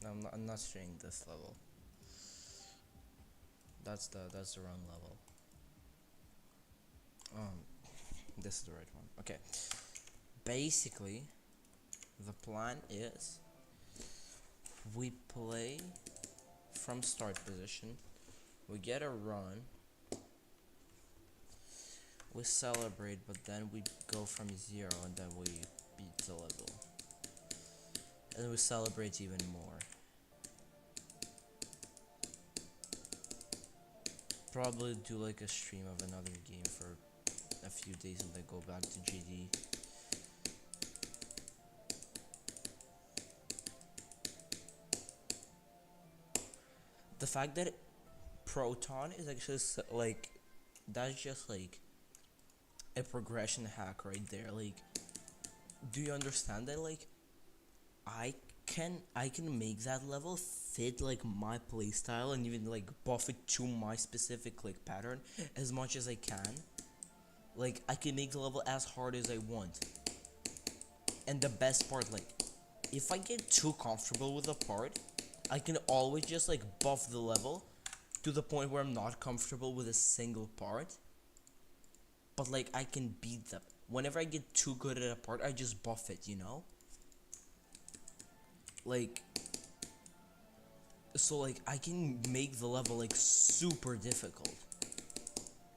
I'm not streaming this level. That's the wrong level. Um, this is the right one. Okay. Basically, the plan is we play from start position. We get a run. We celebrate, but then we go from 0 and then we beat the level. And we celebrate even more. Probably do like a stream of another game for a few days and then go back to GD. The fact that Proton is actually like, that's just like a progression hack right there. Like, do you understand that? Like, I can make that level fit like my playstyle and even like buff it to my specific like pattern as much as I can. Like, I can make the level as hard as I want. And the best part, like, if I get too comfortable with a part, I can always just like buff the level to the point where I'm not comfortable with a single part. But like, I can beat them. Whenever I get too good at a part, I just buff it, you know? Like, so like, I can make the level like super difficult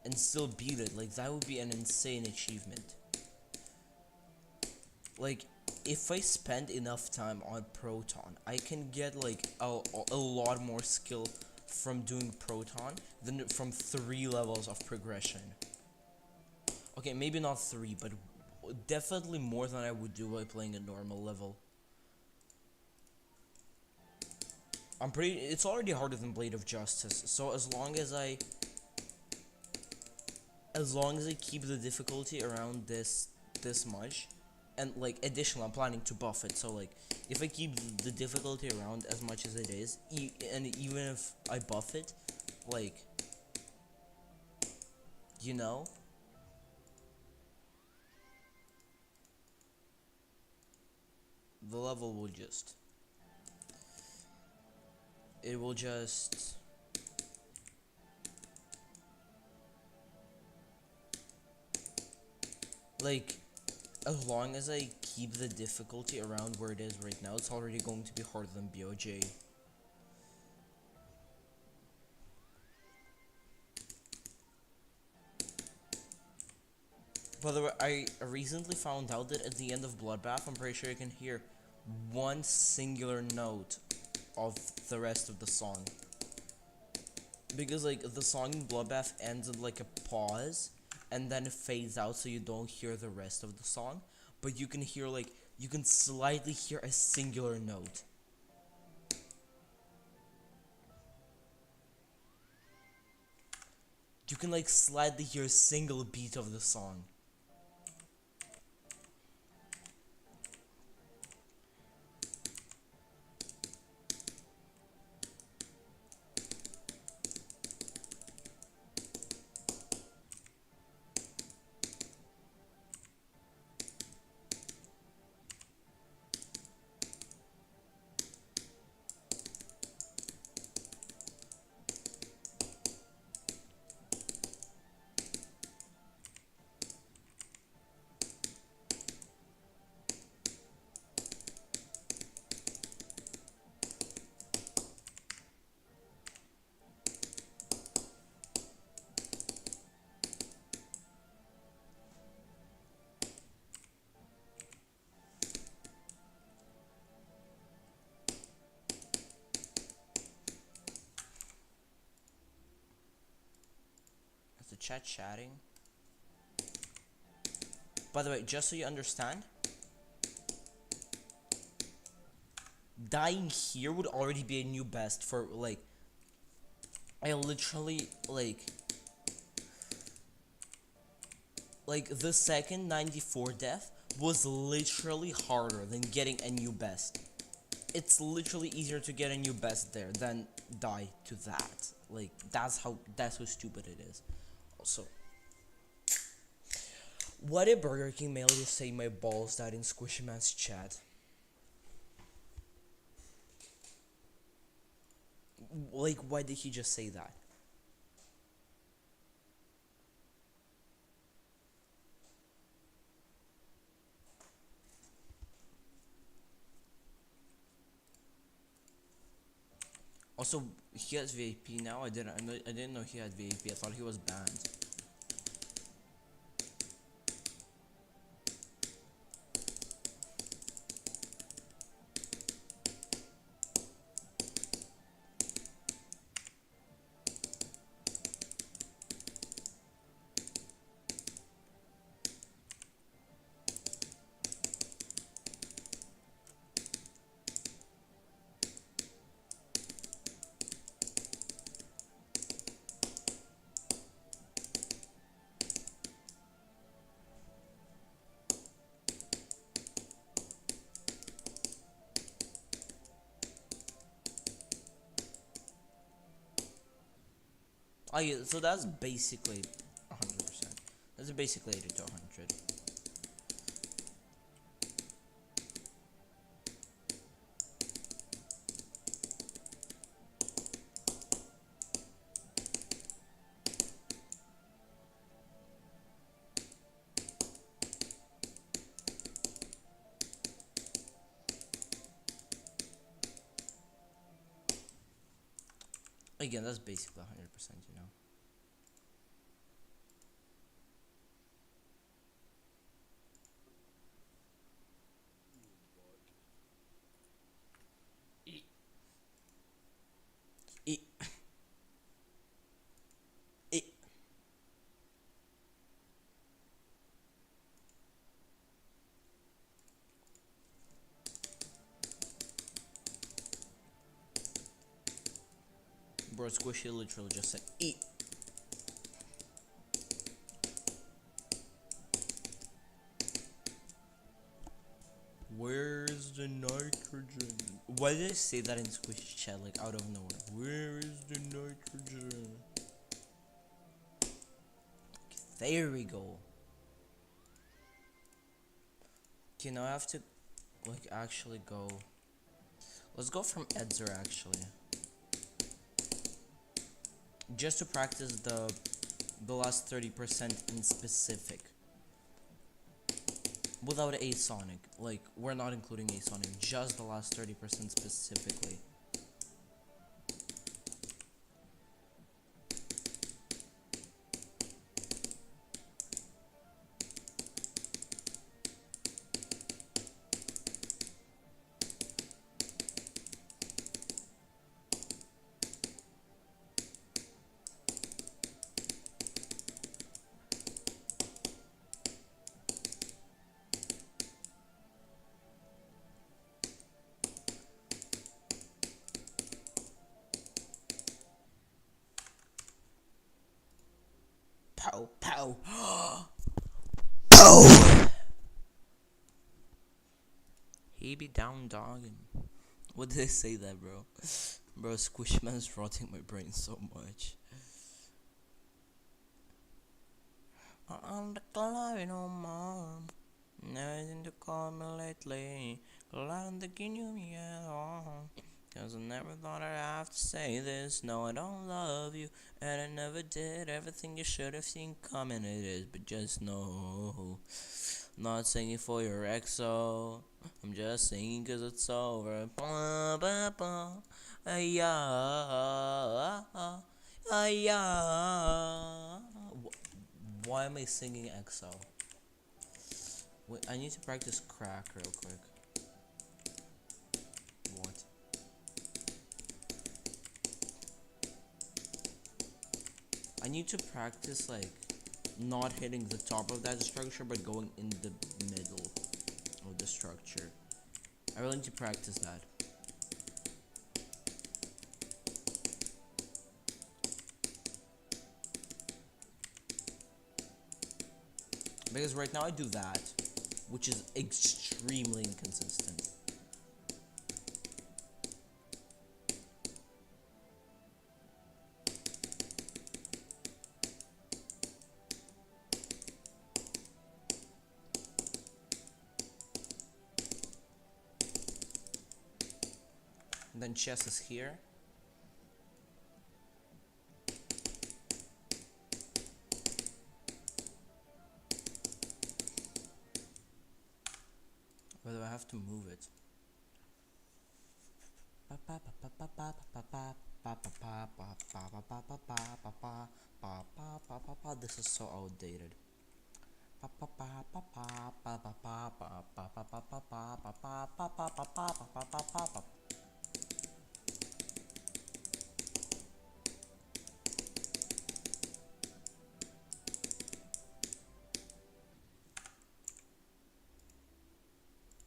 and still beat it. Like, that would be an insane achievement. Like, if I spend enough time on Proton, I can get like a lot more skill from doing Proton than from 3 levels of progression. Okay, maybe not 3, but definitely more than I would do by playing a normal level. It's already harder than Blade of Justice, so as long as I keep the difficulty around this much, and like additionally I'm planning to buff it, so like if I keep the difficulty around as much as it is, and even if I buff it, like, you know, the level will just, it will just, like, as long as I keep the difficulty around where it is right now, it's already going to be harder than BOJ. By the way, I recently found out that at the end of Bloodbath, I'm pretty sure you can hear one singular note of the rest of the song. Because like the song in Bloodbath ends in like a pause and then it fades out so you don't hear the rest of the song. But you can hear like, you can slightly hear a singular note. You can like slightly hear a single beat of the song. Is the chat chatting? By the way, just so you understand, dying here would already be a new best for like, I literally like the second 94 death was literally harder than getting a new best. It's literally easier to get a new best there than die to that. Like, that's how stupid it is. Also, what did Burger King mail just say my balls died in Squishy Man's chat? Like, why did he just say that? Also, he has VIP now. I didn't know he had VIP. I thought he was banned. Oh yeah, so that's basically 100%. That's basically 80 to 100. Again, that's basically 100%, you know. E e Bro, Squishy literally just said E. Where's the nitrogen? Why did I say that in Squishy chat, like out of nowhere? Where is the nitrogen? There we go. Okay, now I have to, like, actually go. Let's go from Edzer, actually. Just to practice the last 30% in specific. Without a Sonic. Like, we're not including a Sonic, just the last 30% specifically. Pow, pow. Pow! He be down dogging. What did I say that, bro? Bro, Squishman's rotting my brain so much. On the cloud, no more. Nothing to call me lately. Glad that you knew me at all. Cause I never thought I'd have to say this. No, I don't love you, and I never did. Everything you should have seen coming, it is, but just know. Not singing for your EXO. I'm just singing cause it's over. Ba, ba, ba. Yeah. Yeah. Why am I singing EXO? Wait, I need to practice crack real quick. What? I need to practice, like, not hitting the top of that structure, but going in the middle of the structure. I really need to practice that. Because right now I do that, which is extremely inconsistent. And then chess is here. to move it. This is so outdated.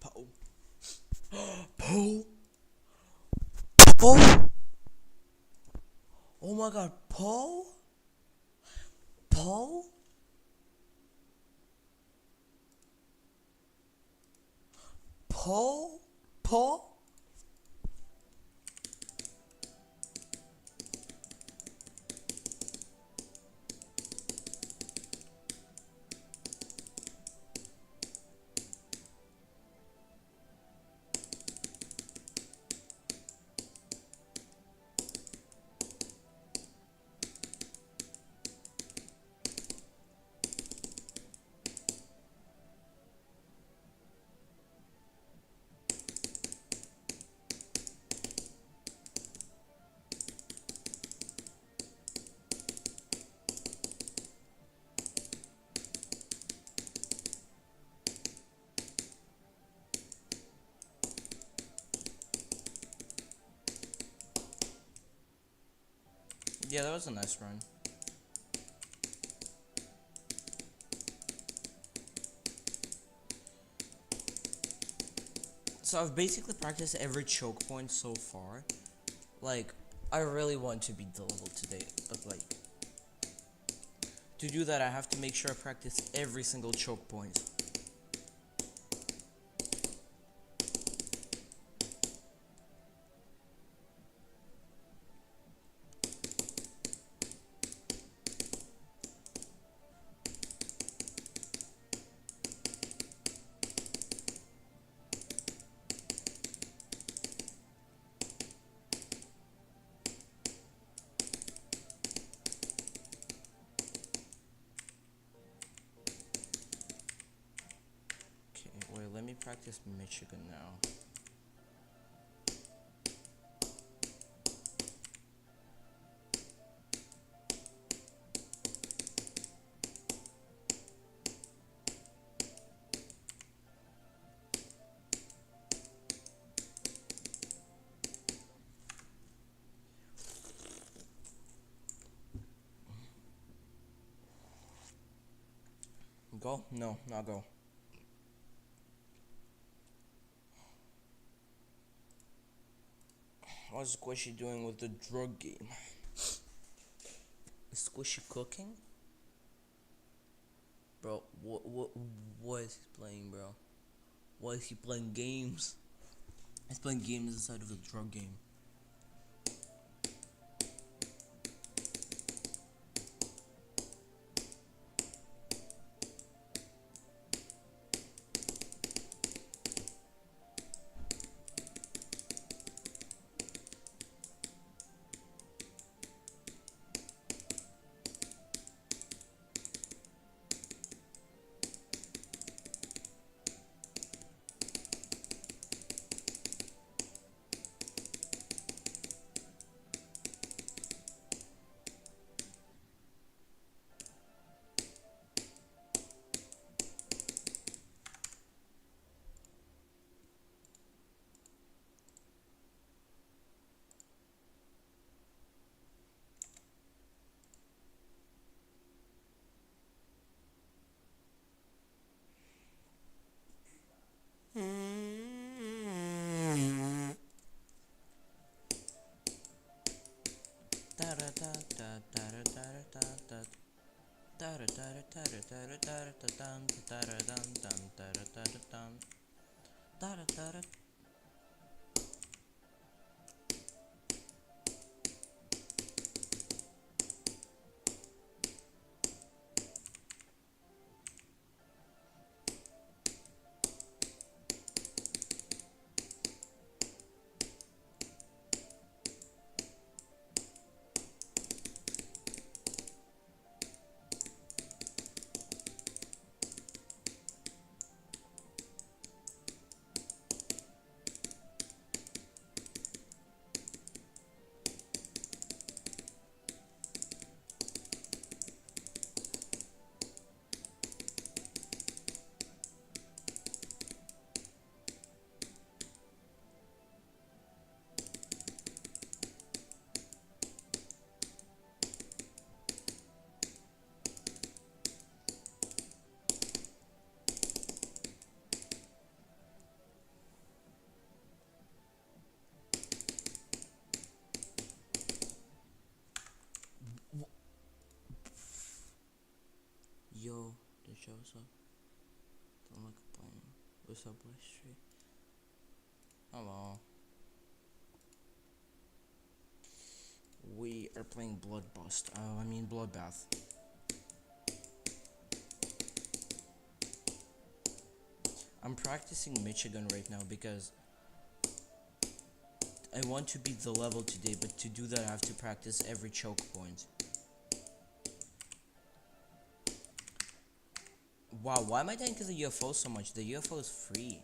Poe. Poe. Poe. Oh my god, Poe? Poe? Poe? Poe? Yeah, that was a nice run. So I've basically practiced every choke point so far. Like, I really want to beat the level today, but like, to do that I have to make sure I practice every single choke point. Wait, let me practice Michigan now. Go? No, not go. What's Squishy doing with the drug game? Is Squishy cooking? Bro, what is he playing, bro? Why is he playing games? He's playing games inside of the drug game. Joseph. Don't look playing. What's up, West Street? Hello. We are playing Bloodbath. I'm practicing Michigan right now because I want to beat the level today, but to do that I have to practice every choke point. Wow, why am I dying to the UFO so much? The UFO is free.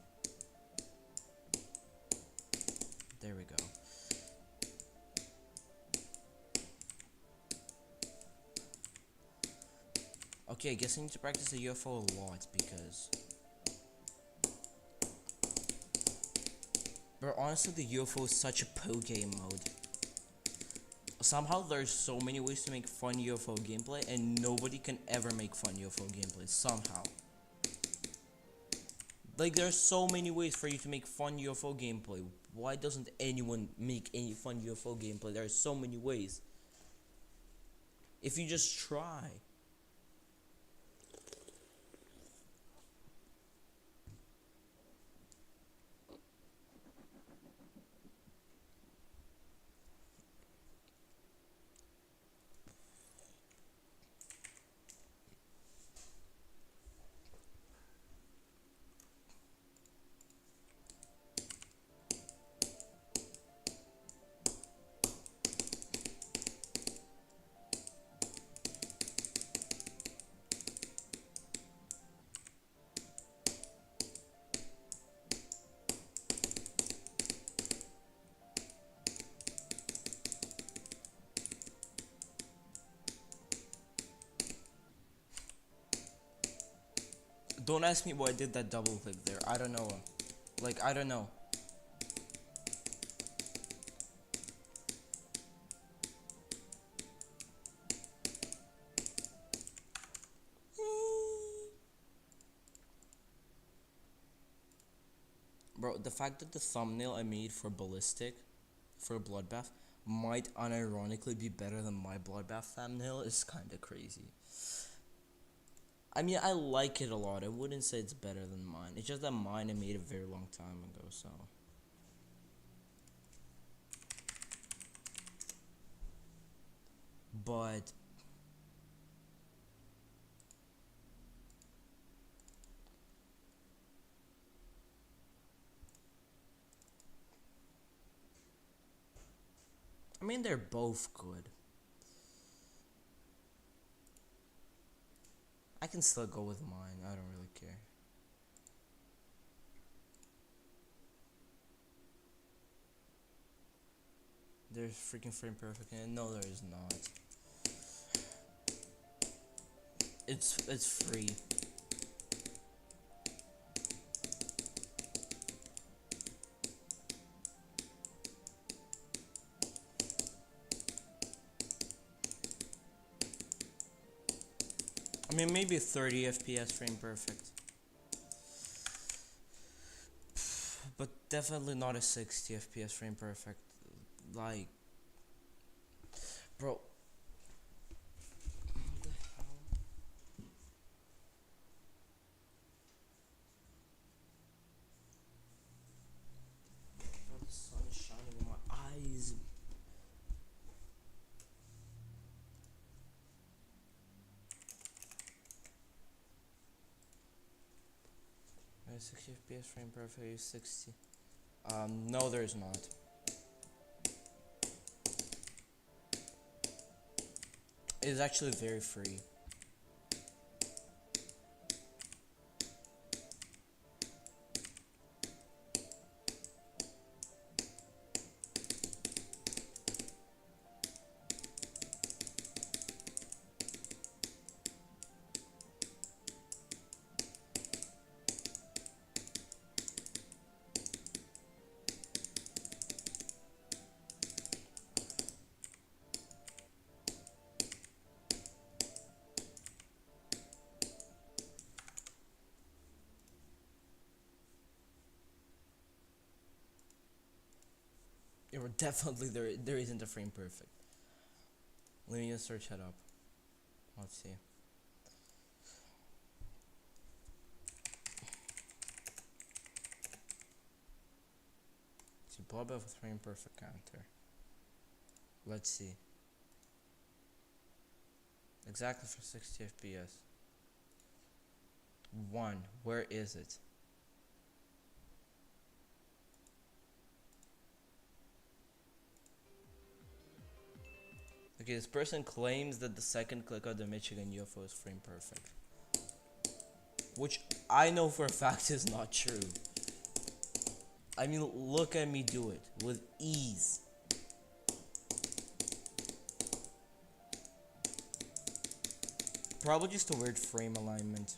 There we go. Okay, I guess I need to practice the UFO a lot because... But honestly, the UFO is such a pro game mode. Somehow there's so many ways to make fun UFO gameplay and nobody can ever make fun UFO gameplay, somehow. Like, there's so many ways for you to make fun UFO gameplay. Why doesn't anyone make any fun UFO gameplay? There are so many ways. If you just try. Don't ask me why I did that double click there. I don't know. Like, I don't know. Bro, the fact that the thumbnail I made for Bloodbath, might unironically be better than my Bloodbath thumbnail is kinda crazy. I mean, I like it a lot. I wouldn't say it's better than mine. It's just that mine I made a very long time ago, so. But I mean, they're both good. I can still go with mine. I don't really care. There's freaking frame perfect in it. No, there is not. It's free. I mean, maybe 30 FPS frame perfect. But definitely not a 60 FPS frame perfect. Like, bro. What the hell? Bro, the sun is shining in my eyes. 60 FPS frame perfect is 60. No, there's not. It's actually very free. Definitely there isn't a frame perfect. Let me just search that up. Let's see. Bloodbath with frame perfect counter. Let's see. Exactly for 60 FPS. 1. Where is it? Okay, this person claims that the second click of the Michigan UFO is frame perfect. Which I know for a fact is not true. I mean, look at me do it with ease. Probably just a weird frame alignment.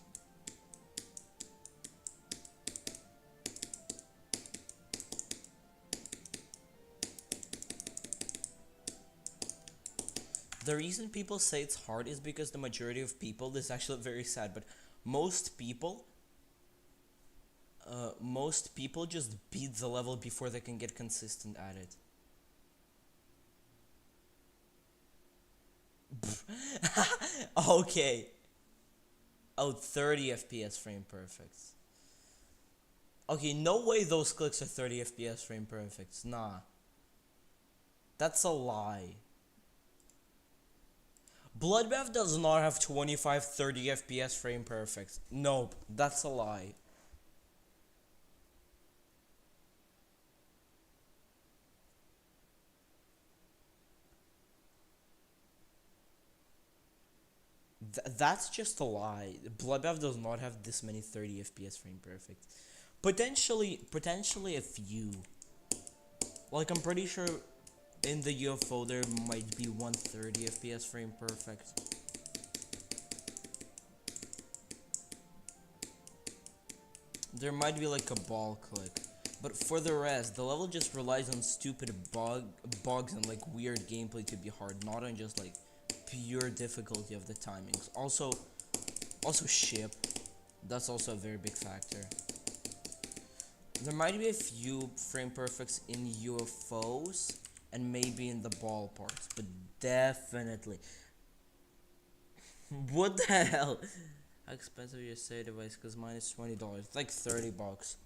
The reason people say it's hard is because the majority of people, this is actually very sad, but most people just beat the level before they can get consistent at it. Okay. Oh, 30 FPS frame perfect. Okay, no way those clicks are 30 FPS frame perfect. Nah. That's a lie. Bloodbath does not have 25-30 FPS frame perfect. Nope, that's a lie. That's just a lie. Bloodbath does not have this many 30 FPS frame perfect. Potentially a few. Like, I'm pretty sure in the UFO there might be 130 FPS frame perfect. There might be like a ball click. But for the rest, the level just relies on stupid bugs and like weird gameplay to be hard, not on just like pure difficulty of the timings. Also ship. That's also a very big factor. There might be a few frame perfects in UFOs and maybe in the ball parts, but definitely. What the hell? How expensive is your SAY device? Cause mine is $20. It's like $30.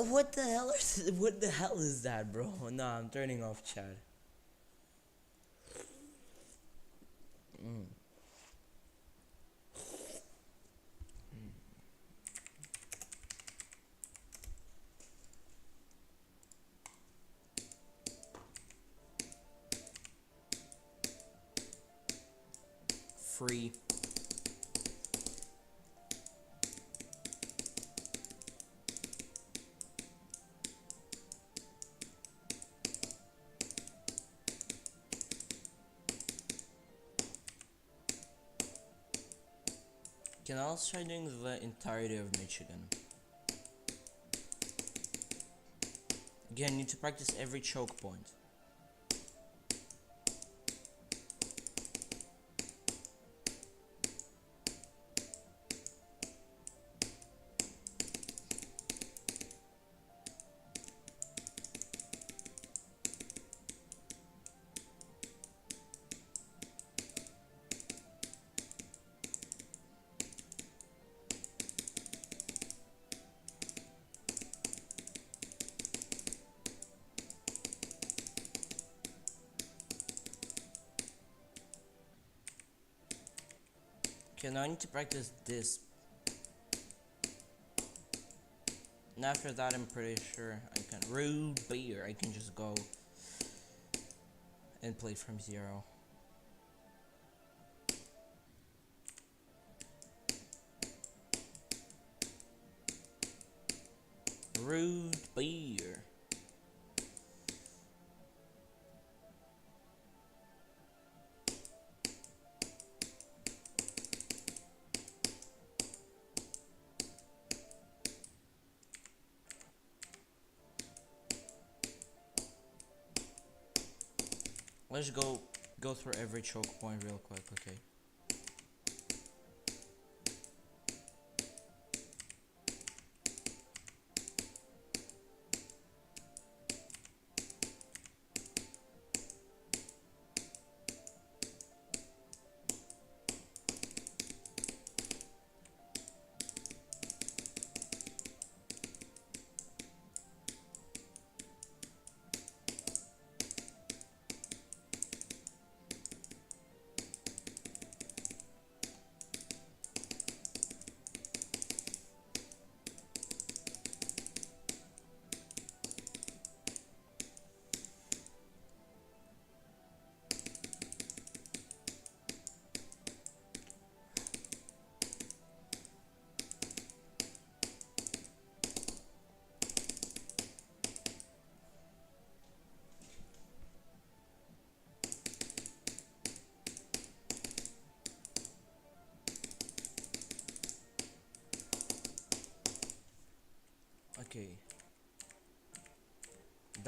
What the hell is that, bro? Nah, I'm turning off chat. Free. Can I also try doing the entirety of Michigan? Again, need to practice every choke point. Okay, now I need to practice this. And after that, I'm pretty sure I can root beer. I can just go and play from zero. Root beer. Let's go through every choke point real quick, okay?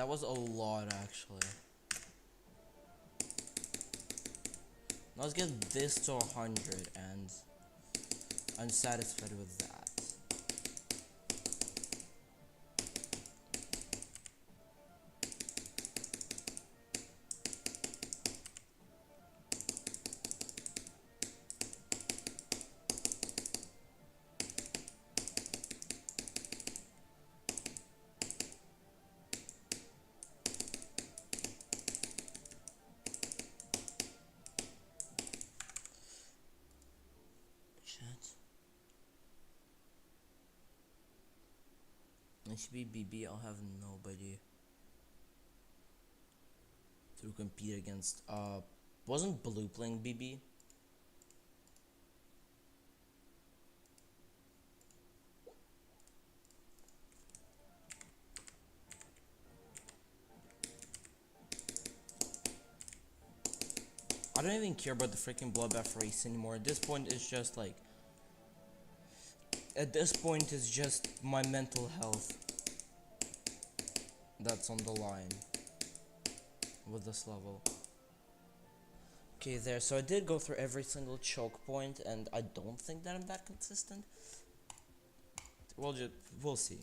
that was a lot actually. Now let's get this to 100 and I'm satisfied with that. It should be BB. I'll have nobody to compete against. Wasn't Blue playing BB? I don't even care about the freaking Bloodbath race anymore. At this point, it's just like. At this point, it's just my mental health that's on the line with this level. Okay, there. So I did go through every single choke point, and I don't think that I'm that consistent. We'll see.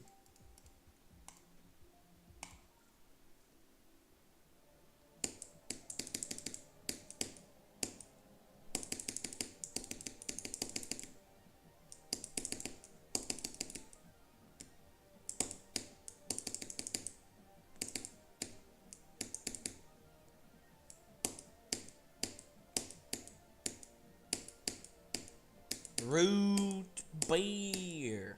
Root beer.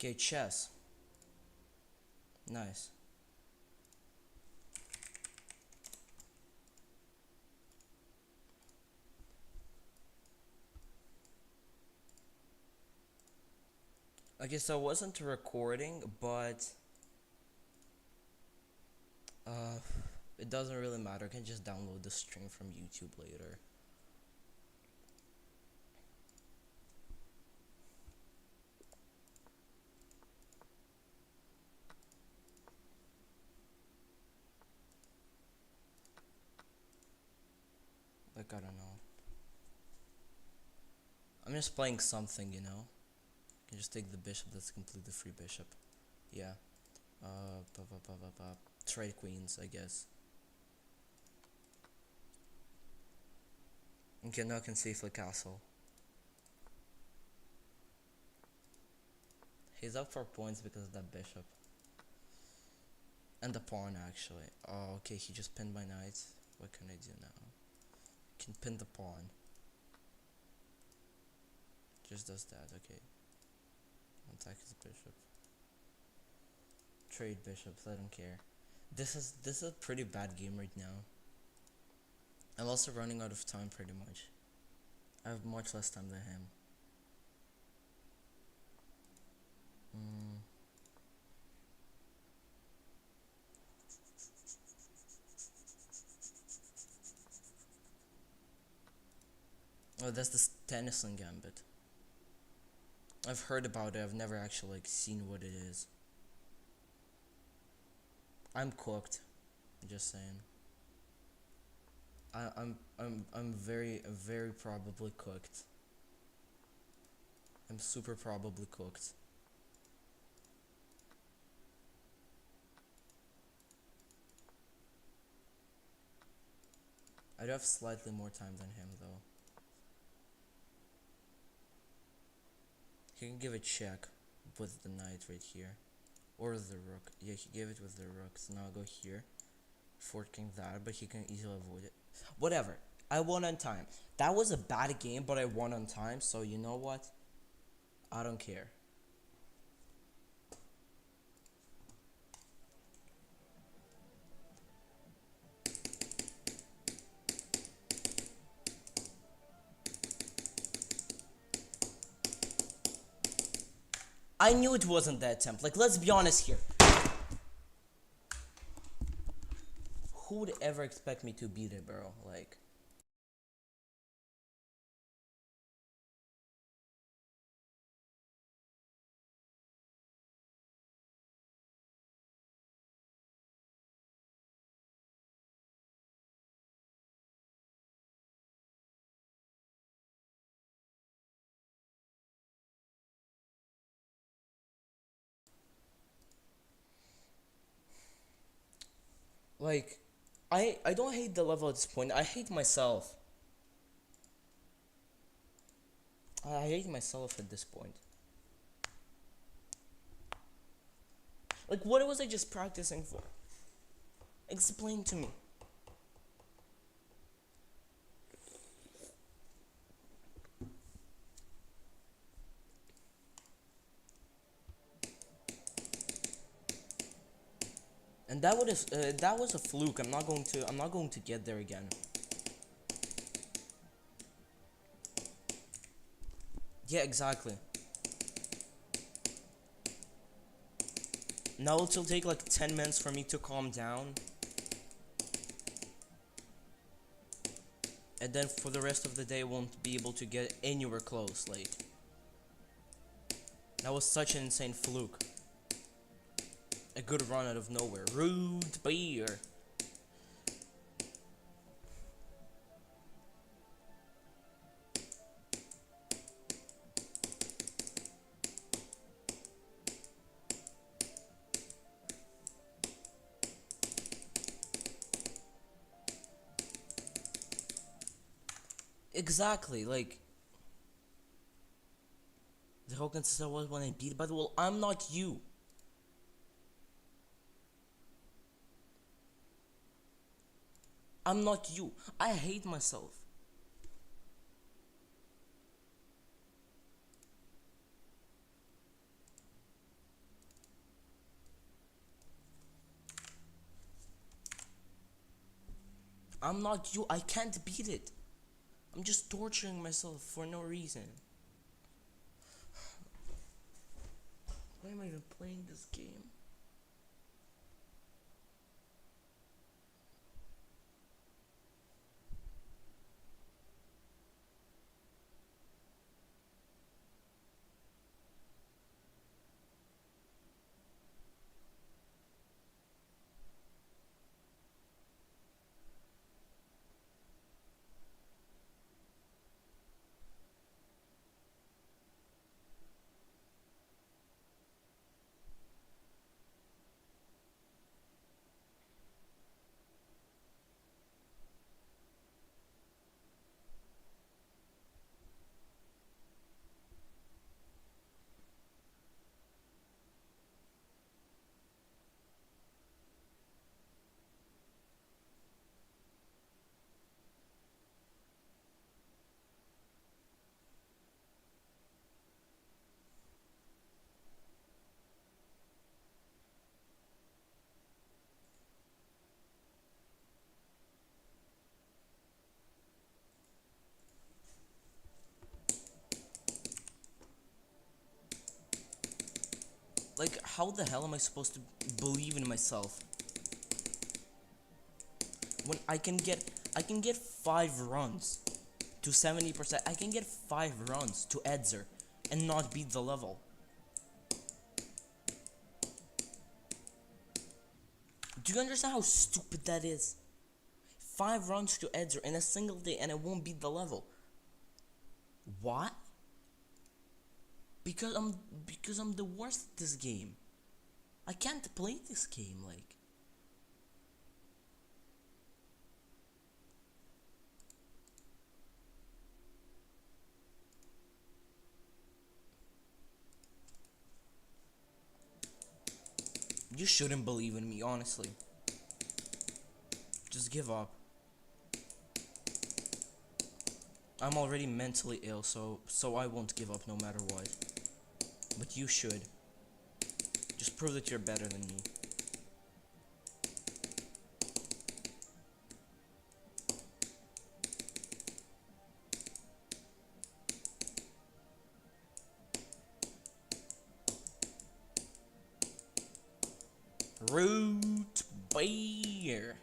Okay, chess. Nice. Okay, so I wasn't recording, but it doesn't really matter. I can just download the stream from YouTube later. Like, I don't know. I'm just playing something, you know? I can just take the bishop, that's completely free bishop. Yeah. Trade queens, I guess. Okay, now I can safely castle. He's up for points because of that bishop. And the pawn, actually. Oh, okay, he just pinned my knight. What can I do now? Can pin the pawn. Just does that, okay. Attack his bishop. Trade bishops, I don't care. This is a pretty bad game right now. I'm also running out of time pretty much. I have much less time than him. Oh, that's the Tennyson Gambit. I've heard about it. I've never actually like seen what it is. I'm cooked. Just saying. I'm very probably cooked. I'm super probably cooked. I do have slightly more time than him though. He can give a check with the knight right here. Or the rook. Yeah, he gave it with the rook. So now I'll go here. Forking that, but he can easily avoid it. Whatever. I won on time. That was a bad game, but I won on time. So you know what? I don't care. I knew it wasn't that attempt. Like, let's be honest here. Who would ever expect me to beat it, bro? Like... Like, I don't hate the level at this point. I hate myself. I hate myself at this point. Like, what was I just practicing for? Explain to me. And that was a fluke. I'm not going to get there again. Yeah, exactly. Now it'll take like 10 minutes for me to calm down. And then for the rest of the day I won't be able to get anywhere close, like. That was such an insane fluke. A good run out of nowhere. Rude beer. Exactly, like. The whole consistent was when I beat, but well, I'm not you. I'm not you. I hate myself. I'm not you. I can't beat it. I'm just torturing myself for no reason. Why am I even playing this game? Like, how the hell am I supposed to believe in myself when I can get 5 runs to 70%? I can get 5 runs to Edzer and not beat the level. Do you understand how stupid that is? 5 runs to Edzer in a single day and I won't beat the level. What? Because I'm the worst at this game. I can't play this game, like. You shouldn't believe in me, honestly. Just give up. I'm already mentally ill, so I won't give up no matter what. But you should. Just prove that you're better than me. Root beer.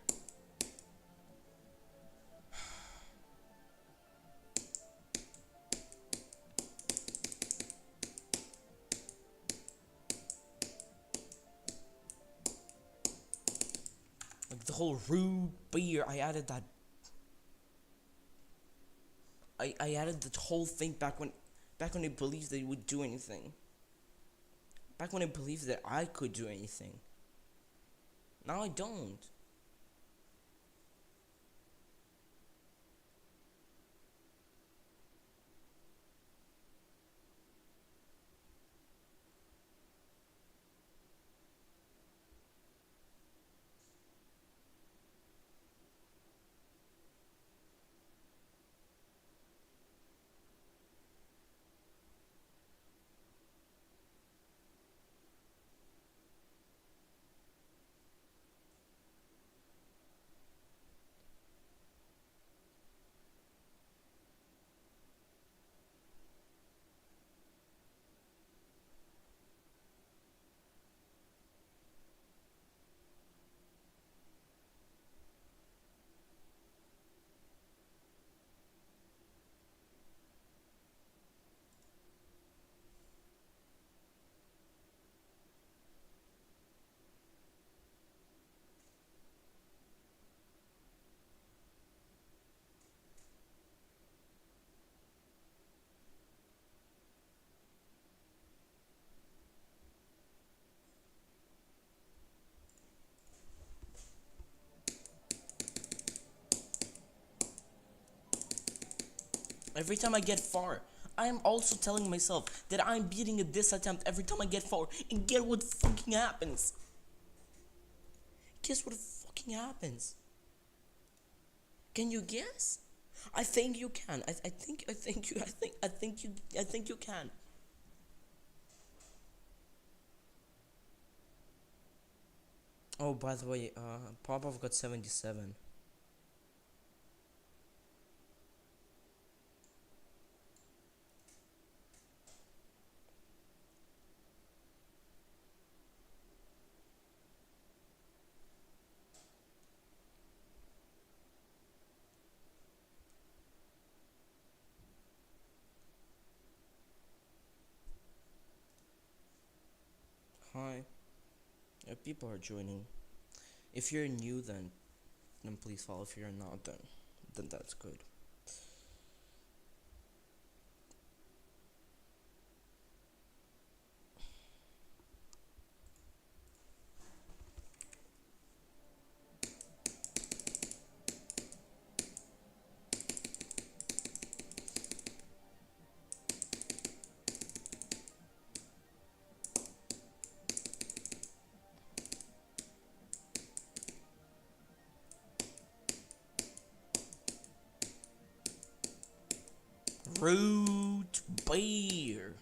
Like the whole root beer, I added that. I added the whole thing back when I believed that it would do anything. Back when I believed that I could do anything. Now I don't. Every time I get far, I am also telling myself that I'm beating at this attempt every time I get far. And get what fucking happens. Guess what fucking happens? Can you guess? I think you can. I think you can. Oh, by the way, Popov got 77. Hi. People are joining. If you're new, then please follow. If you're not, then that's good. Root beer.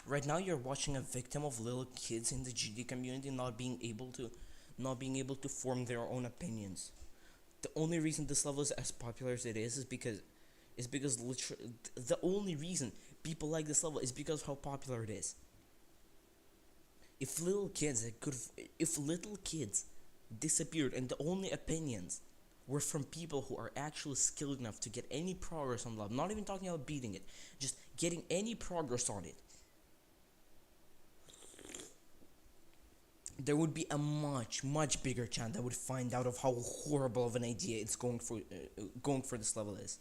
Right now you're watching a victim of little kids in the GD community not being able to form their own opinions. The only reason this level is as popular as it is because literally the only reason people like this level is because of how popular it is. If little kids disappeared and the only opinions were from people who are actually skilled enough to get any progress on love, not even talking about beating it, just getting any progress on it, there would be a much bigger chance I would find out of how horrible of an idea it's going for this level is.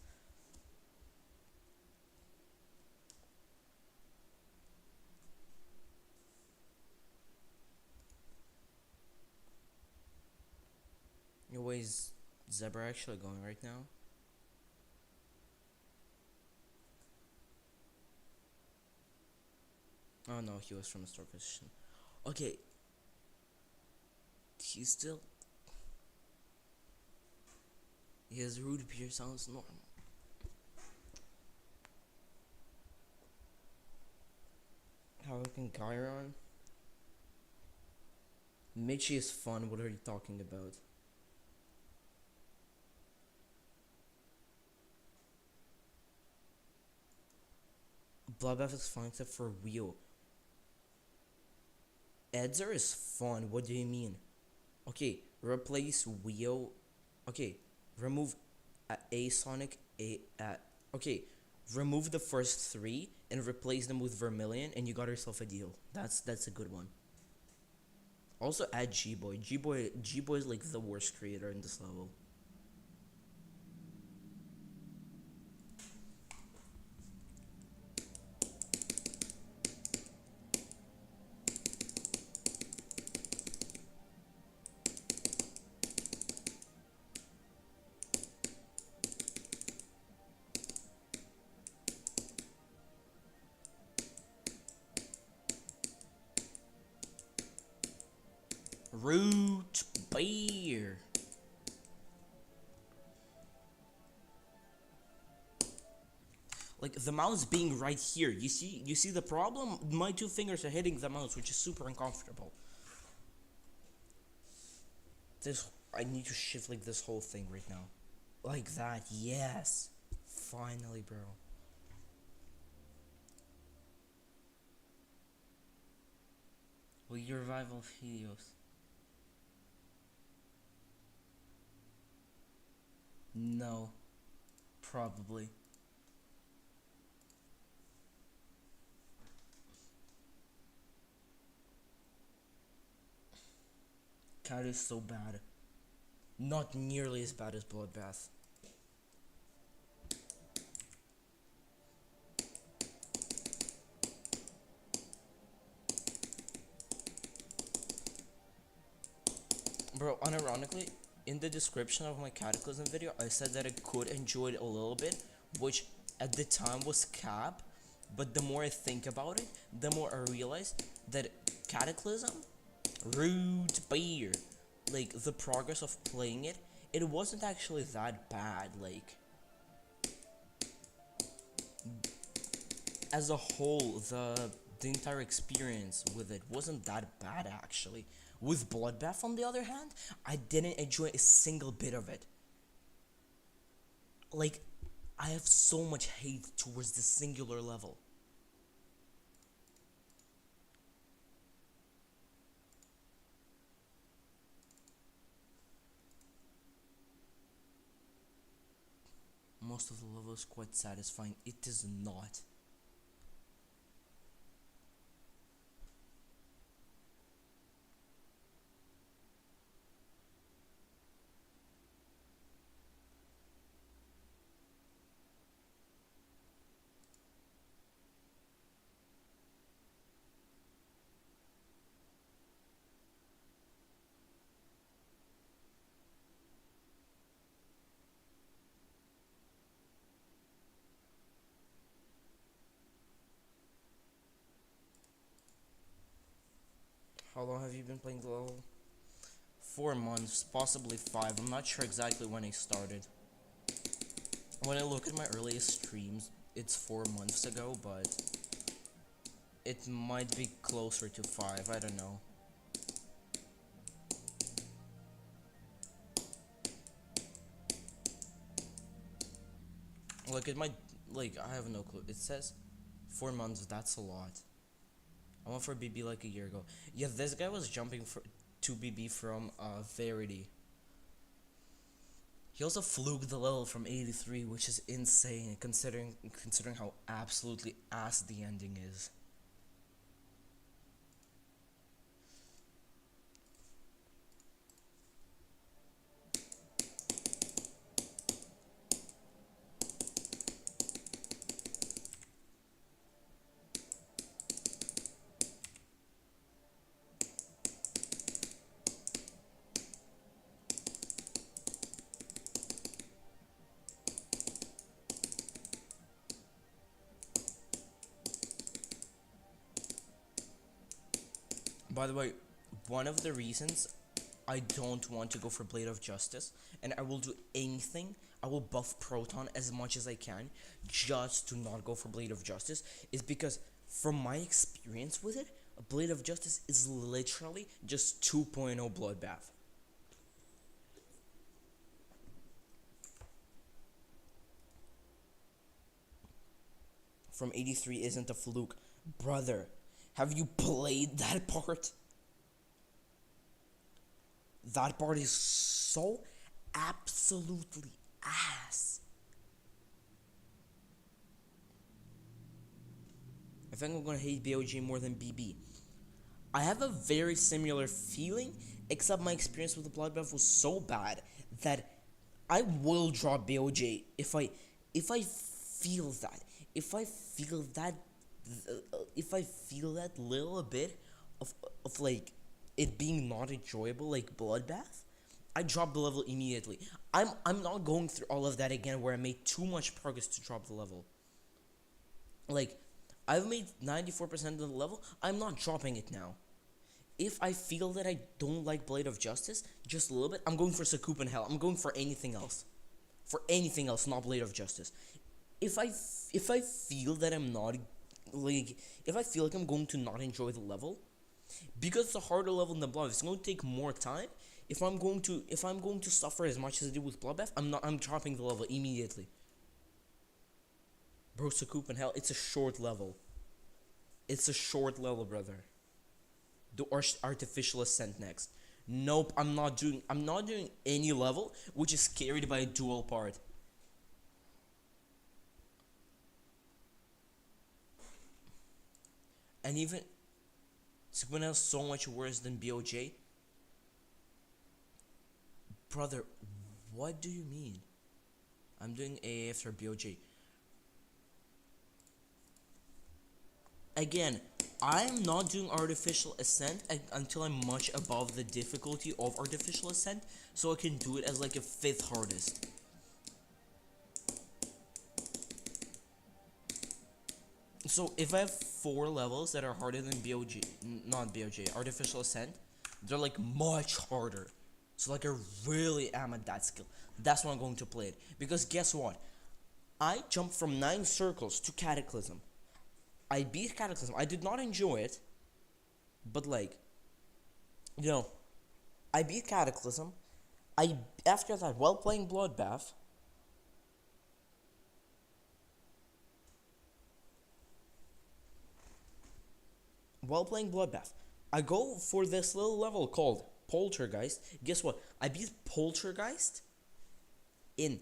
Where is Zebra actually going right now? Oh no, he was from a store position. Okay. He's still. His root beer sounds normal. How can Chiron? Mitchie is fun. What are you talking about? Bloodbath is fun except for Wheel. Edzer is fun. What do you mean? Okay, replace Wheel. Okay, remove a Sonic. Okay, remove the first three and replace them with Vermilion, and you got yourself a deal. That's a good one. Also add G-Boy. G-Boy is like the worst creator in this level. Root beer. Like the mouse being right here. You see the problem? My two fingers are hitting the mouse, which is super uncomfortable. I need to shift like this whole thing right now. Like that, yes. Finally, bro. Will you revival Helios? No. Probably. Cat is so bad. Not nearly as bad as Bloodbath. Bro, unironically, in the description of my Cataclysm video, I said that I could enjoy it a little bit, which at the time was cap, but the more I think about it, the more I realize that Cataclysm, root beer, like the progress of playing it, it wasn't actually that bad, like as a whole, the entire experience with it wasn't that bad actually. With Bloodbath, on the other hand, I didn't enjoy a single bit of it. Like, I have so much hate towards this singular level. Most of the level is quite satisfying. It is not. How long have you been playing the level? 4 months, possibly 5. I'm not sure exactly when I started. When I look at my earliest streams, it's 4 months ago, but it might be closer to 5, I don't know. Look, it might, like, I have no clue. It says 4 months, that's a lot. I went for BB like a year ago. Yeah, this guy was jumping to BB from Verity. He also fluked the level from 83, which is insane considering how absolutely ass the ending is. By the way, one of the reasons I don't want to go for Blade of Justice, and I will do anything, I will buff Proton as much as I can just to not go for Blade of Justice, is because from my experience with it, Blade of Justice is literally just 2.0 Bloodbath. From 83 isn't a fluke. Brother, have you played that part? That part is so absolutely ass. I think I'm gonna hate BOJ more than BB. I have a very similar feeling, except my experience with the Bloodbath was so bad that I will drop BOJ if I feel that. If I feel that little bit of like it being not enjoyable like Bloodbath, I drop the level immediately. I'm not going through all of that again where I made too much progress to drop the level. Like, I've made 94% of the level, I'm not dropping it now. If I feel that I don't like Blade of Justice, just a little bit, I'm going for Sakup and Hell. I'm going for anything else. For anything else, not Blade of Justice. If I feel that I'm not, like, if I feel like I'm going to not enjoy the level, because it's a harder level than Bloodbath, it's going to take more time. If I'm going to suffer as much as I did with Bloodbath, I'm dropping the level immediately. Bro, Sakup and Hell, it's a short level. It's a short level, brother. Do Artificial Ascent next. Nope, I'm not doing any level which is carried by a dual part. And even Sakup and Hell is so much worse than BOJ. Brother, what do you mean? I'm doing AA after BOJ. Again, I'm not doing Artificial Ascent until I'm much above the difficulty of Artificial Ascent, so I can do it as like a 5th hardest. So if I have 4 levels that are harder than not BOJ, Artificial Ascent, they're like much harder. So like I really am at that skill. That's why I'm going to play it. Because guess what? I jumped from 9 circles to Cataclysm. I beat Cataclysm. I did not enjoy it. But like, you know, I beat Cataclysm. After that, while playing Bloodbath, I go for this little level called Poltergeist. Guess what? I beat Poltergeist in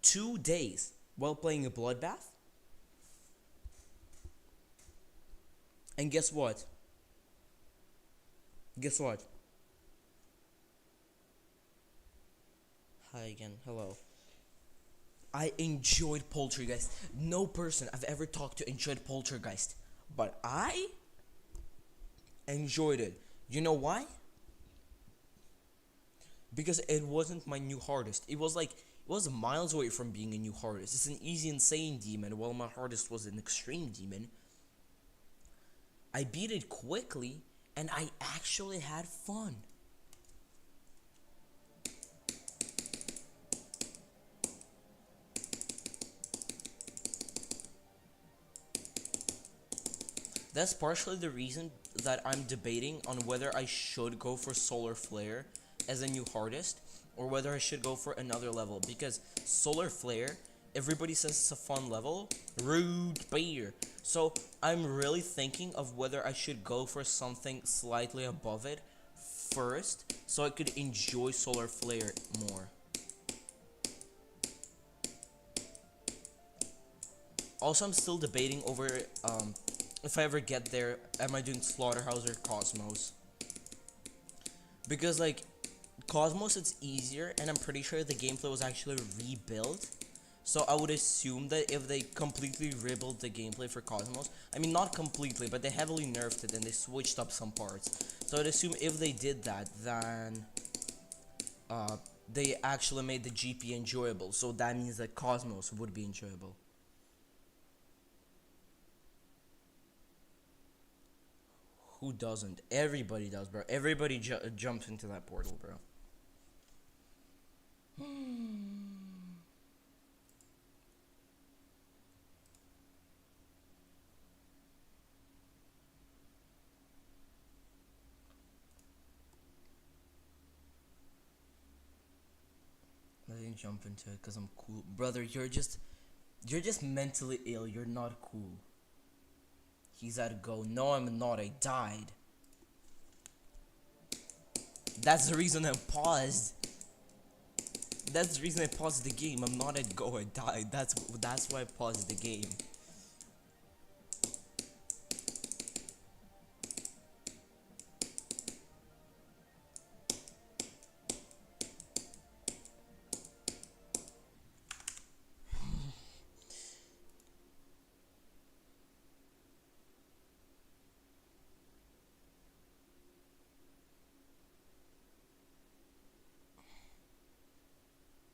2 days while playing a Bloodbath. And guess what? Hi again. Hello. I enjoyed Poltergeist. No person I've ever talked to enjoyed Poltergeist. But I enjoyed it. You know why? Because it wasn't my new hardest. It was miles away from being a new hardest. It's an easy insane demon, while my hardest was an extreme demon. I beat it quickly, and I actually had fun. That's partially the reason that I'm debating on whether I should go for Solar Flare as a new hardest, or whether I should go for another level, because Solar Flare, everybody says it's a fun level. Rude beer. So I'm really thinking of whether I should go for something slightly above it first, so I could enjoy Solar Flare more. Also, I'm still debating over if I ever get there, am I doing Slaughterhouse or Cosmos? Because like Cosmos, it's easier, and I'm pretty sure the gameplay was actually rebuilt. So I would assume that if they completely rebuilt the gameplay for Cosmos, I mean not completely, but they heavily nerfed it and they switched up some parts. So I'd assume if they did that, then they actually made the GP enjoyable. So that means that Cosmos would be enjoyable. Who doesn't? Everybody does, bro. Everybody jumps into that portal, bro. I didn't jump into it because I'm cool. Brother, you're just mentally ill. You're not cool. He's at go. No, I'm not. I died. That's the reason I paused. That's the reason I paused the game. I'm not at go. I died. That's why I paused the game.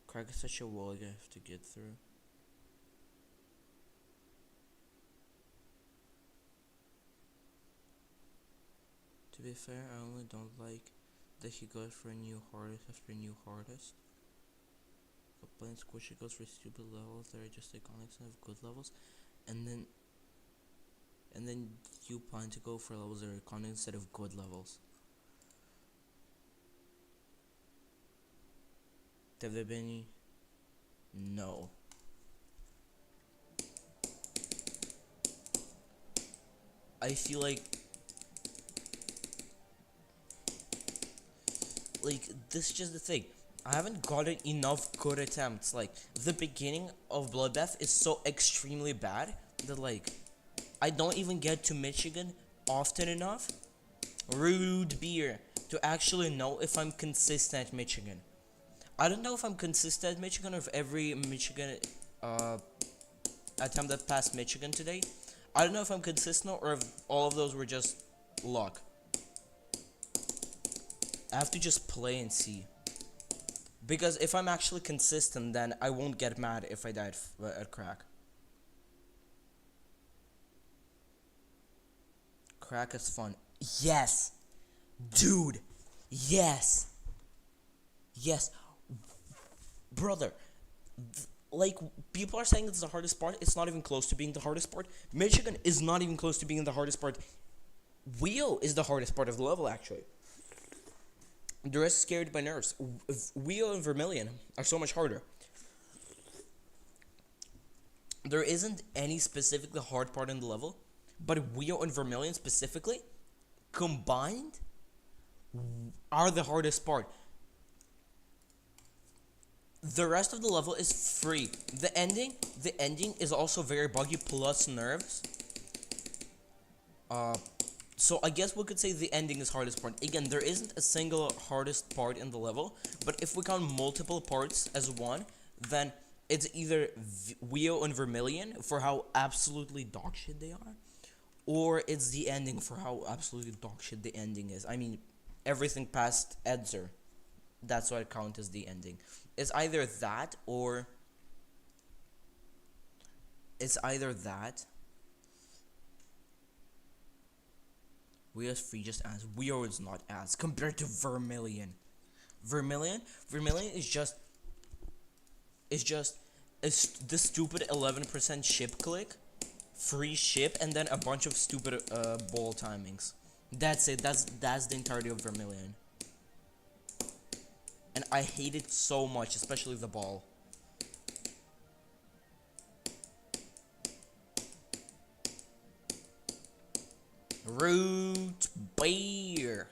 Crack is such a wall you have to get through. To be fair, I only don't like that he goes for a new hardest after a new hardest. But playing squishy goes for stupid levels that are just iconic instead of good levels, and then you plan to go for levels that are iconic instead of good levels. Have there been any? No. I feel like this is just the thing. I haven't gotten enough good attempts. Like, the beginning of Bloodbath is so extremely bad that, like, I don't even get to Michigan often enough. Rude beer. To actually know if I'm consistent at Michigan. I don't know if I'm consistent at Michigan or if every Michigan attempt that passed Michigan today. I don't know if I'm consistent or if all of those were just luck. I have to just play and see. Because if I'm actually consistent, then I won't get mad if I die at crack. Crack is fun. Yes! Dude! Yes! Yes! Brother, like, people are saying it's the hardest part. It's not even close to being the hardest part. Michigan is not even close to being the hardest part. Wheel is the hardest part of the level, actually. The rest is scared by nerves. Wheel and Vermilion are so much harder. There isn't any specifically hard part in the level, but Wheel and Vermilion specifically, combined, are the hardest part. The rest of the level is free. The ending is also very buggy plus nerves. So I guess we could say the ending is hardest part. Again, there isn't a single hardest part in the level, but if we count multiple parts as one, then it's either Wheel and Vermilion for how absolutely dogshit they are, or it's the ending for how absolutely dogshit the ending is. I mean, everything past Edzer, that's what I count as the ending. It's either that or Wheel's free just as Wheel is not as compared to Vermilion. Vermilion is just the stupid 11% ship click, free ship, and then a bunch of stupid ball timings. That's it. That's the entirety of Vermilion. And I hate it so much, especially the ball. Root beer.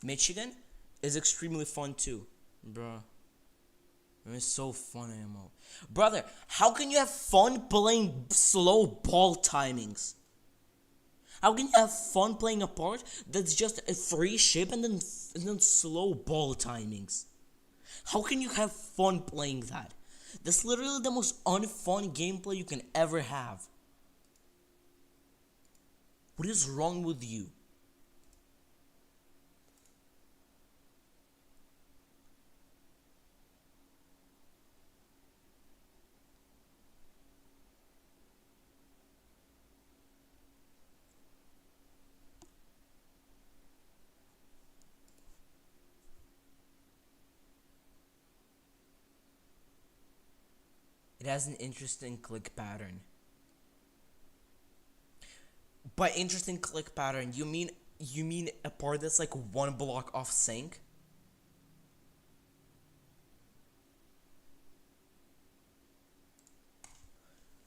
Michigan is extremely fun too, bruh. It's so fun, ammo. Brother, how can you have fun playing slow ball timings? How can you have fun playing a part that's just a free ship and then slow ball timings? How can you have fun playing that? That's literally the most unfun gameplay you can ever have. What is wrong with you? It has an interesting click pattern. By interesting click pattern, you mean a part that's like one block off sync?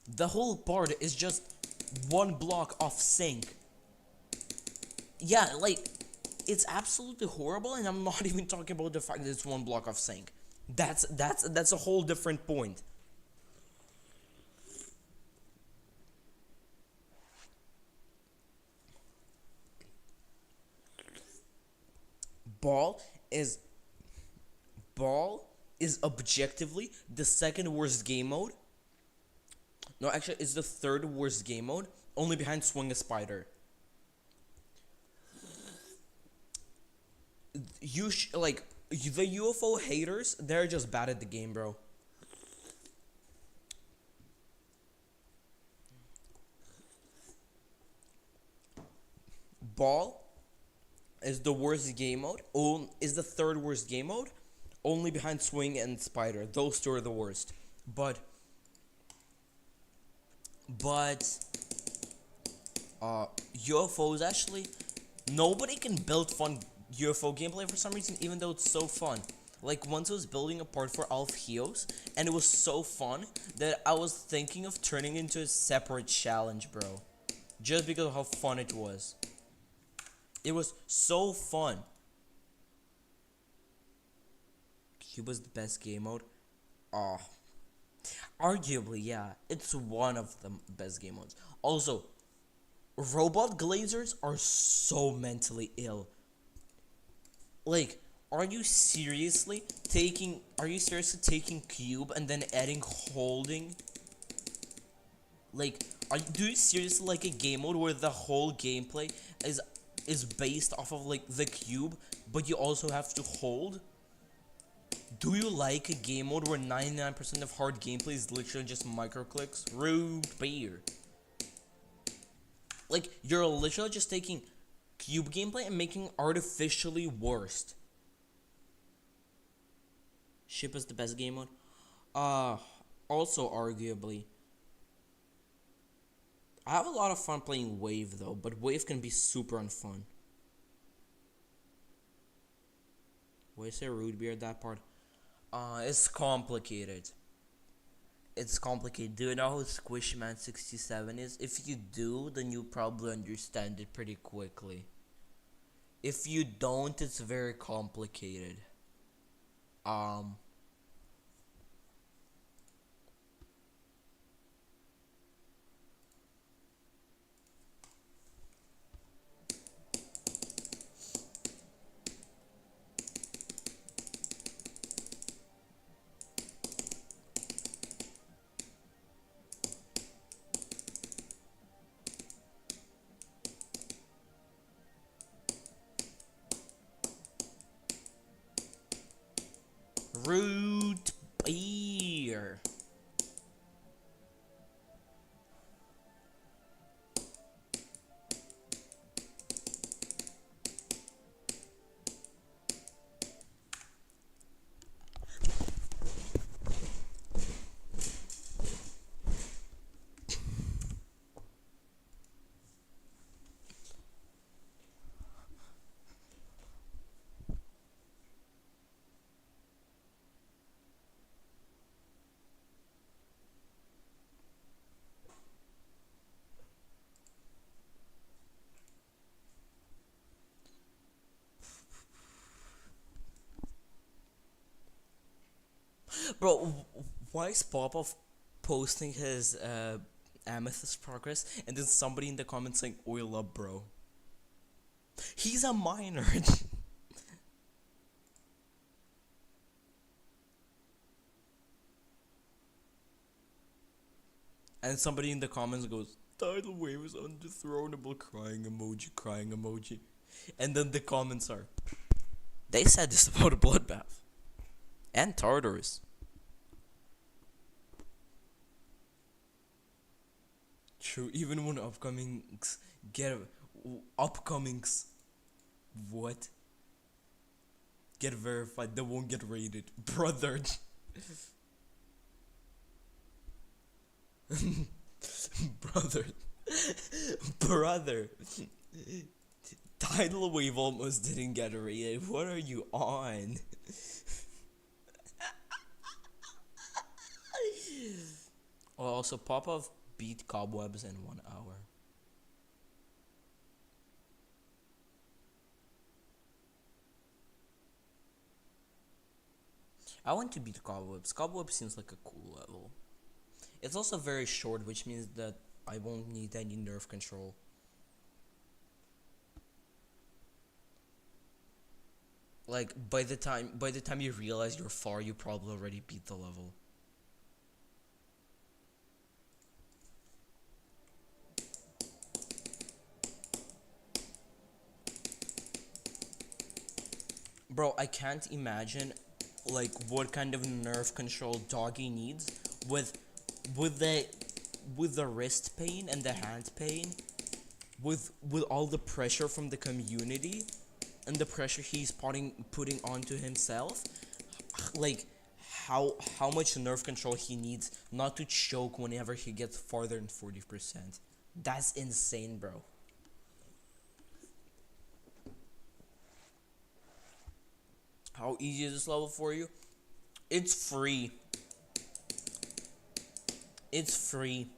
The whole part is just one block off sync. Yeah, like, it's absolutely horrible, and I'm not even talking about the fact that it's one block off sync. That's a whole different point. Ball is Ball is objectively the second worst game mode. No, actually, it's the third worst game mode, only behind Swing a Spider. Like, the UFO haters, they're just bad at the game, bro. Ball is the worst game mode. Is the third worst game mode, only behind Swing and Spider. Those two are the worst. But UFOs, actually, nobody can build fun UFO gameplay for some reason, even though it's so fun. Like, once I was building a part for Alf Heos, and it was so fun that I was thinking of turning it into a separate challenge, bro. Just because of how fun it was. It was so fun. Cuba's the best game mode. Arguably, yeah. It's one of the best game modes. Also, robot glazers are so mentally ill. Like, are you seriously taking cube and then adding holding? Like, do you seriously like a game mode where the whole gameplay is based off of like the cube, but you also have to hold? Do you like a game mode where 99% of hard gameplay is literally just microclicks? Rude beer. Like, you're literally just taking cube gameplay and making artificially worst. Ship is the best game mode. Also arguably. I have a lot of fun playing Wave though, but Wave can be super unfun. Why say rude beer that part? It's complicated. It's complicated. Do you know who Squishman 67 is? If you do, then you probably understand it pretty quickly. If you don't, it's very complicated. Root beer. Bro, why is Popov posting his Amethyst progress and then somebody in the comments saying oil up, bro? He's a minor. And somebody in the comments goes, tidal wave is undethronable, crying emoji, crying emoji. And then the comments are, they said this about a bloodbath. And Tartarus. True, even when upcomings get upcomings what? Get verified, they won't get rated. Brother. Brother, brother, tidal wave almost didn't get rated. What are you on? Oh, also, Popov beat Cobwebs in 1 hour. I want to beat Cobwebs. Cobwebs seems like a cool level. It's also very short, which means that I won't need any nerve control. Like by the time you realize you're far, you probably already beat the level. Bro, I can't imagine like what kind of nerve control Doggy needs with with the with the wrist pain and the hand pain, with all the pressure from the community and the pressure he's putting onto himself. Like how much nerve control he needs not to choke whenever he gets farther than 40%. That's insane, bro. How easy is this level for you? It's free. It's free.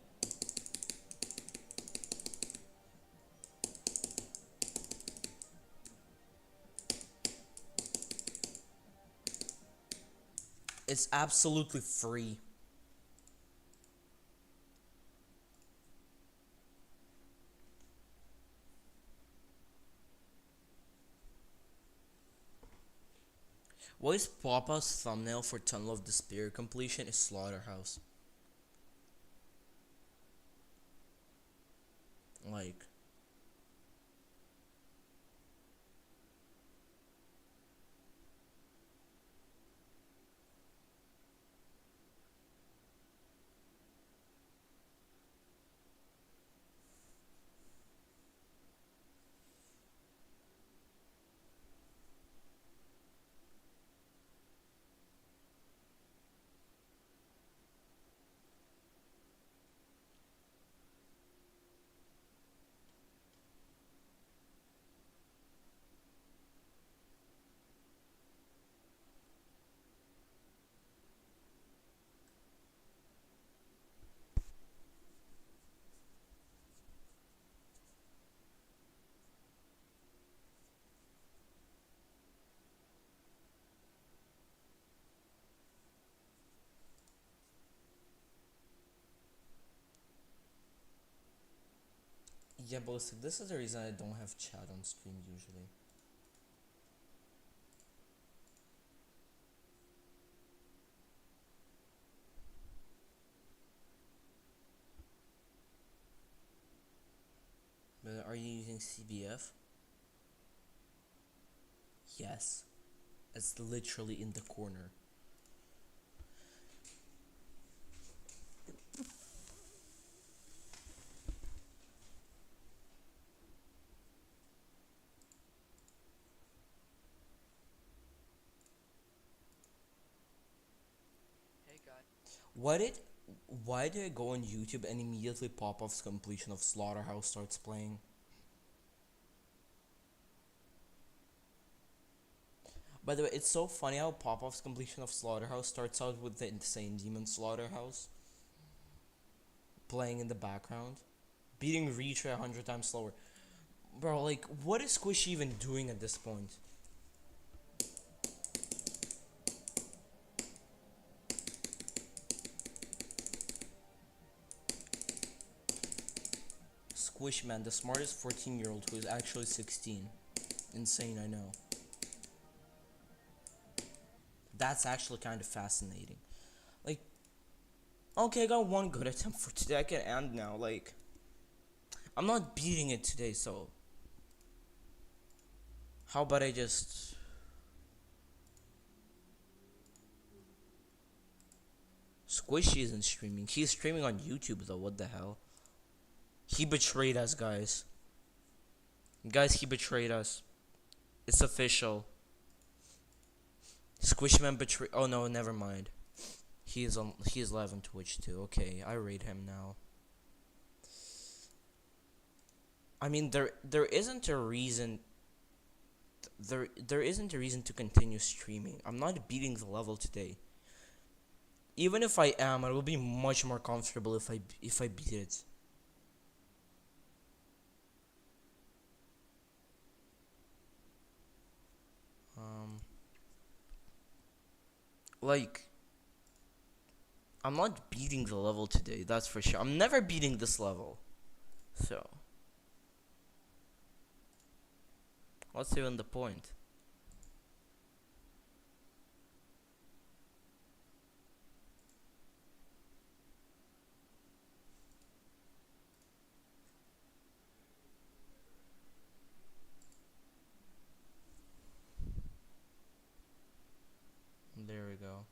It's absolutely free. What is Papa's thumbnail for Tunnel of Despair completion is Slaughterhouse. Like, yeah, Ballistic, this is the reason I don't have chat on stream usually. But are you using CBF? Yes. It's literally in the corner. Why did why did I go on YouTube and immediately Popov's completion of Slaughterhouse starts playing? By the way, it's so funny how Popov's completion of Slaughterhouse starts out with the insane demon Slaughterhouse playing in the background, beating Retry 100 times slower. Bro, like, what is Squishy even doing at this point? Squish Man, the smartest 14-year-old who is actually 16. Insane, I know. That's actually kind of fascinating. Like, okay, I got one good attempt for today. I can end now. Like, I'm not beating it today, so how about I just... Squishy isn't streaming. He's streaming on YouTube, though. What the hell? He betrayed us, guys. Guys, he betrayed us. It's official. Squishman betrayed... Oh, no, never mind. He's live on Twitch too. Okay, I rate him now. I mean, there isn't a reason. There isn't a reason to continue streaming. I'm not beating the level today. Even if I am, I will be much more comfortable if I beat it. Like, I'm not beating the level today, that's for sure. I'm never beating this level. So, what's even the point? There we go.